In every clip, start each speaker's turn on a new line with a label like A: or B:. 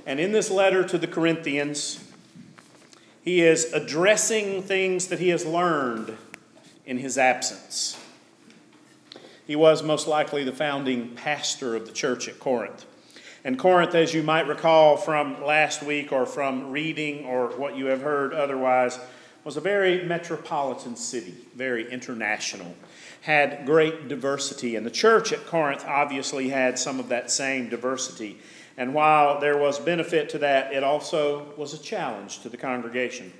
A: And in this letter to the Corinthians, he is addressing things that he has learned in his absence. He was most likely the founding pastor of the church at Corinth. And Corinth, as you might recall from last week or from reading or what you have heard otherwise, was a very metropolitan city, very international, had great diversity. And the church at Corinth obviously had some of that same diversity. And while there was benefit to that, it also was a challenge to the congregation.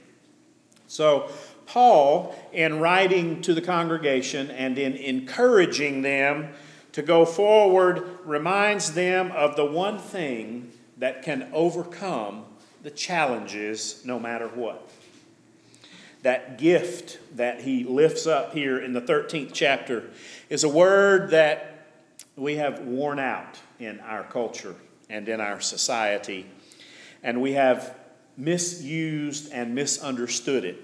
A: So Paul, in writing to the congregation and in encouraging them to go forward, reminds them of the one thing that can overcome the challenges no matter what. That gift that he lifts up here in the 13th chapter is a word that we have worn out in our culture and in our society, and we have misused and misunderstood it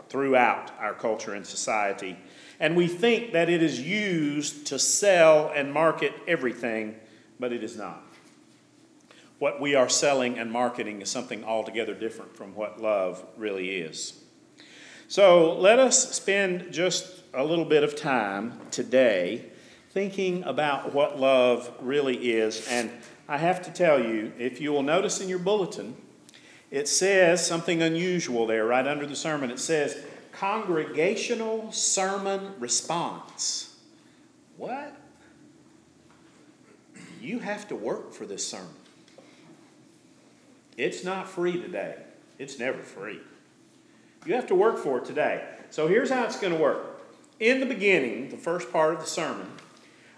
A: throughout our culture and society. And we think that it is used to sell and market everything, but it is not. What we are selling and marketing is something altogether different from what love really is. So let us spend just a little bit of time today thinking about what love really is. And I have to tell you, if you will notice in your bulletin, it says something unusual there right under the sermon. It says, Congregational Sermon Response. What? You have to work for this sermon. It's not free today. It's never free. You have to work for it today. So here's how it's going to work. In the beginning, the first part of the sermon,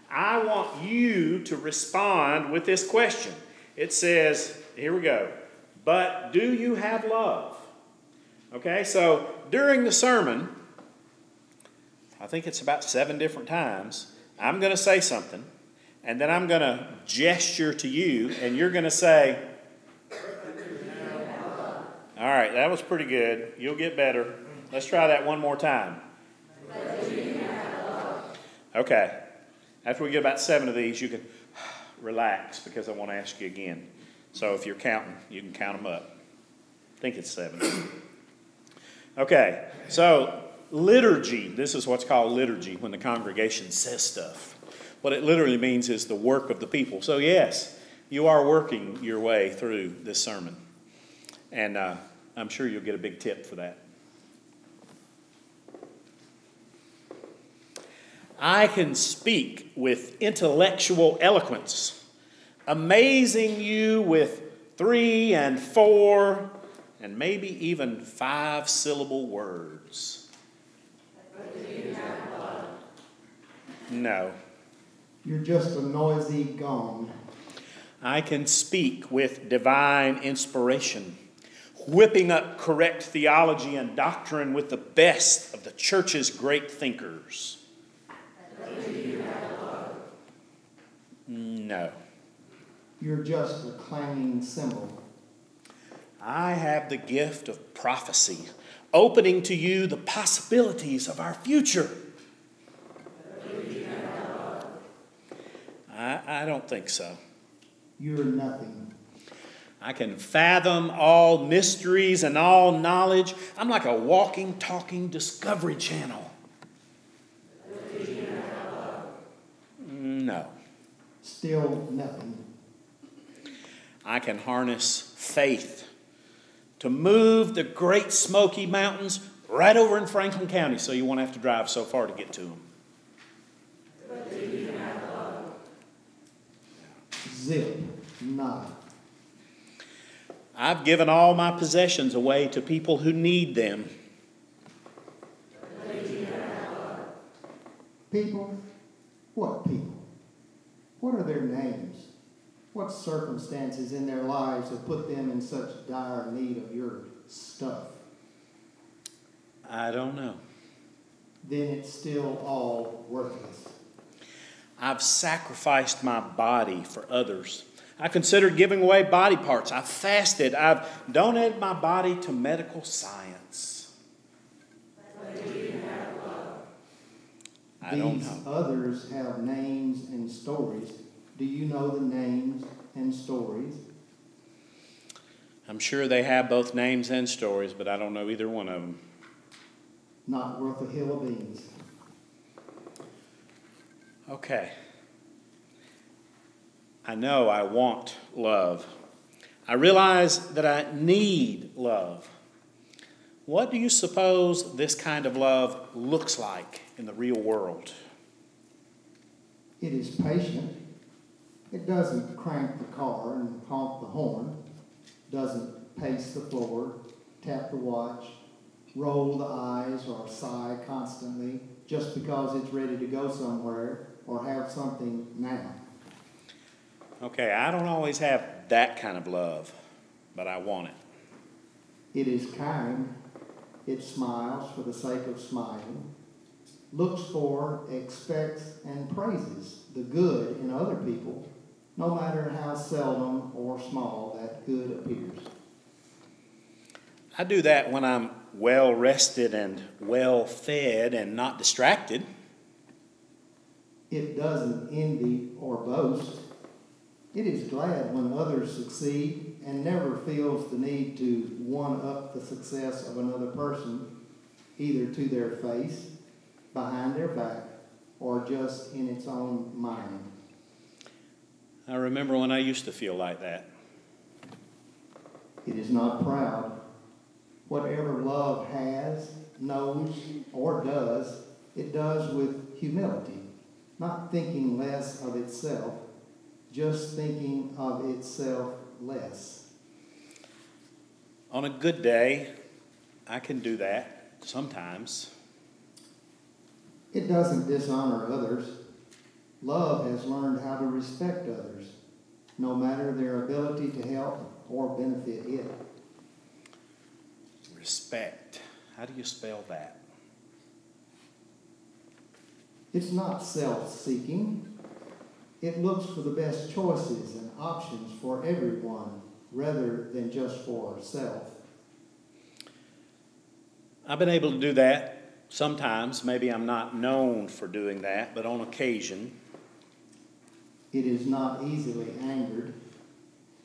A: I want you to respond with this question. It says, here we go, but do you have love? Okay, so during the sermon, I think it's about 7 different times, I'm going to say something, and then I'm going to gesture to you, and you're going to say, all right, that was pretty good. You'll get better. Let's try that one more time. Okay. After we get about 7 of these, you can relax because I want to ask you again. So if you're counting, you can count them up. I think it's 7. Okay, so liturgy. This is what's called liturgy when the congregation says stuff. What it literally means is the work of the people. So yes, you are working your way through this sermon. And I'm sure you'll get a big tip for that. I can speak with intellectual eloquence, amazing you with 3 and 4 and maybe even 5-syllable words. No.
B: You're just a noisy gong.
A: I can speak with divine inspiration, whipping up correct theology and doctrine with the best of the church's great thinkers. No.
B: You're just a clanging cymbal.
A: I have the gift of prophecy, opening to you the possibilities of our future. I don't think so.
B: You're nothing.
A: I can fathom all mysteries and all knowledge. I'm like a walking, talking Discovery Channel. No.
B: Still nothing.
A: I can harness faith to move the Great Smoky Mountains right over in Franklin County, so you won't have to drive so far to get to them.
B: Zip. Nada.
A: I've given all my possessions away to people who need them.
B: People? What people? What are their names? What circumstances in their lives have put them in such dire need of your stuff?
A: I don't know.
B: Then it's still all worthless.
A: I've sacrificed my body for others. I considered giving away body parts. I've fasted. I've donated my body to medical science. I don't
B: These
A: know.
B: others have names and stories. Do you know the names and stories?
A: I'm sure they have both names and stories, but I don't know either one of them.
B: Not worth a hill of beans.
A: Okay. I know I want love. I realize that I need love. What do you suppose this kind of love looks like in the real world?
B: It is patient. It doesn't crank the car and honk the horn, doesn't pace the floor, tap the watch, roll the eyes, or sigh constantly just because it's ready to go somewhere or have something now.
A: Okay, I don't always have that kind of love, but I want it.
B: It is kind. It smiles for the sake of smiling, looks for, expects, and praises the good in other people, no matter how seldom or small that good appears.
A: I do that when I'm well rested and well fed and not distracted.
B: It doesn't envy or boast. It is glad when others succeed and never feels the need to one-up the success of another person, either to their face, behind their back, or just in its own mind.
A: I remember when I used to feel like that.
B: It is not proud. Whatever love has, knows, or does, it does with humility, not thinking less of itself, just thinking of itself less.
A: On a good day, I can do that sometimes.
B: It doesn't dishonor others. Love has learned how to respect others, no matter their ability to help or benefit it.
A: Respect. How do you spell that?
B: It's not self-seeking. It looks for the best choices and options for everyone rather than just for self.
A: I've been able to do that sometimes. Maybe I'm not known for doing that, but on occasion.
B: It is not easily angered.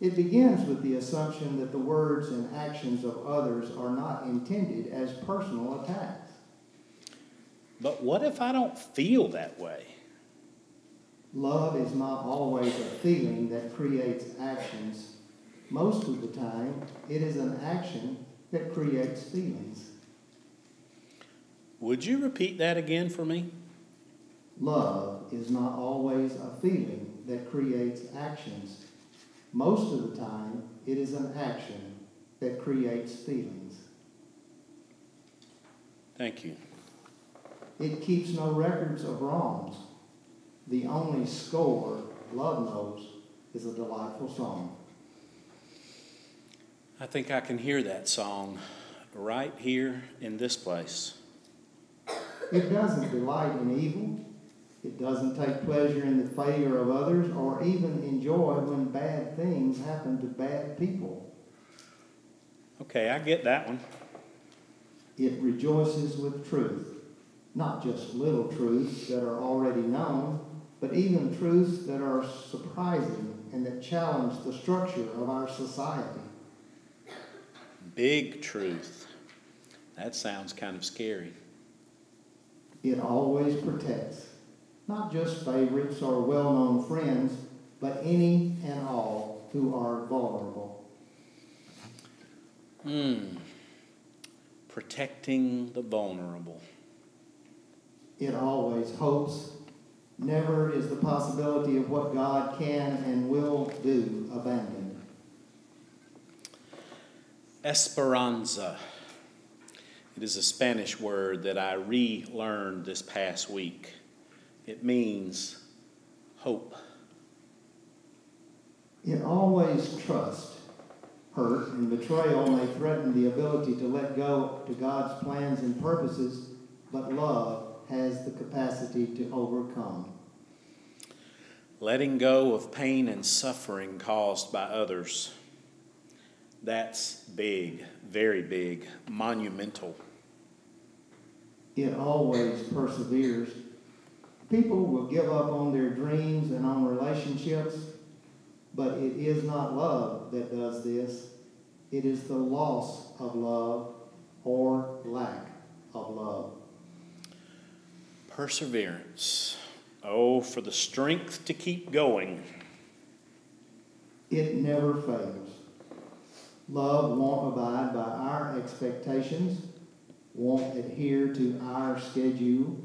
B: It begins with the assumption that the words and actions of others are not intended as personal attacks.
A: But what if I don't feel that way?
B: Love is not always a feeling that creates actions. Most of the time, it is an action that creates feelings.
A: Would you repeat that again for me?
B: Love is not always a feeling that creates actions. Most of the time, it is an action that creates feelings.
A: Thank you.
B: It keeps no records of wrongs. The only score love knows is a delightful song.
A: I think I can hear that song right here in this place.
B: It doesn't delight in evil. It doesn't take pleasure in the failure of others or even enjoy when bad things happen to bad people.
A: Okay, I get that one.
B: It rejoices with truth, not just little truths that are already known, but even truths that are surprising and that challenge the structure of our society.
A: Big truth. That sounds kind of scary.
B: It always protects, not just favorites or well-known friends, but any and all who are vulnerable.
A: Protecting the vulnerable.
B: It always hopes. Never is the possibility of what God can and will do abandoned.
A: Esperanza. It is a Spanish word that I relearned this past week. It means hope.
B: It always trusts. Hurt and betrayal may threaten the ability to let go to God's plans and purposes, but love has the capacity to overcome.
A: Letting go of pain and suffering caused by others. That's big, very big, monumental.
B: It always perseveres. People will give up on their dreams and on relationships, but it is not love that does this. It is the loss of love or lack of love.
A: Perseverance. Oh, for the strength to keep going.
B: It never fails. Love won't abide by our expectations, won't adhere to our schedule,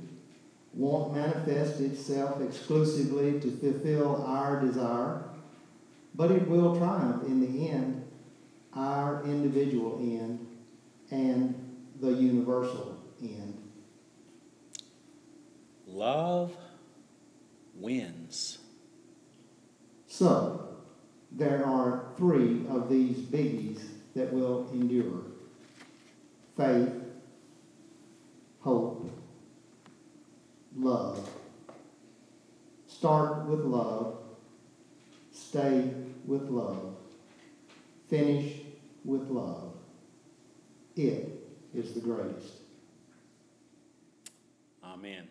B: won't manifest itself exclusively to fulfill our desire, but it will triumph in the end, our individual end and the universal end.
A: Love wins.
B: So, there are 3 of these biggies that will endure: faith, hope, love. Start with love, stay with love, finish with love. It is the greatest.
A: Amen.